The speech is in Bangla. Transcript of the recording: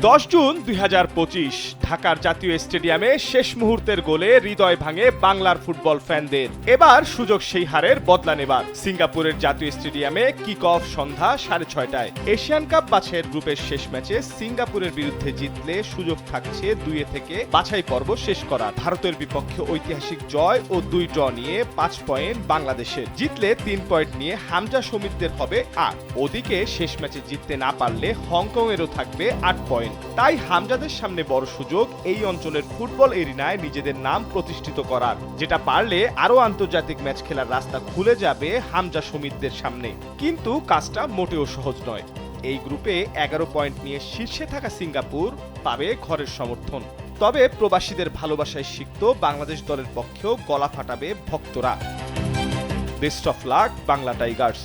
10 জুন 2025 ঢাকার জাতীয় স্টেডিয়ামে শেষ মুহূর্তের গোলে হৃদয় ভাঙে বাংলার ফুটবল ফ্যানদের। এবার সুযোগ সেই হারের বদলা নেবার। সিঙ্গাপুরের জাতীয় স্টেডিয়ামে কিক অফ সন্ধ্যা 6:30টায়। এশিয়ান কাপ বাছাইয়ের গ্রুপের শেষ ম্যাচে সিঙ্গাপুরের বিরুদ্ধে জিতলে সুযোগ থাকছে 2 থেকে বাছাই পর্ব শেষ করার। ভারতের বিপক্ষে ঐতিহাসিক জয় ও 2 ড্র নিয়ে 5 পয়েন্ট বাংলাদেশের। জিতলে 3 পয়েন্ট নিয়ে হামজা সমিতদের হবে 8। ওদিকে শেষ ম্যাচে জিততে না পারলে হংকং এরও থাকবে 8 পয়েন্ট। তাই হামজাদের সামনে বড় সুযোগ এই অঞ্চলের ফুটবল এরিনায় নিজেদের নাম প্রতিষ্ঠিত করার, যেটা পারলে আরো আন্তর্জাতিক ম্যাচ খেলার রাস্তা খুলে যাবে হামজা সমিতদের সামনে। কিন্তু কাজটা মোটেও সহজ নয়। এই গ্রুপে 11 পয়েন্ট নিয়ে শীর্ষে থাকা সিঙ্গাপুর পাবে ঘরের সমর্থন। তবে প্রবাসীদের ভালোবাসায় সিক্ত বাংলাদেশ দলের পক্ষেও গলা ফাটাবে ভক্তরা। Best of luck Bangla Tigers.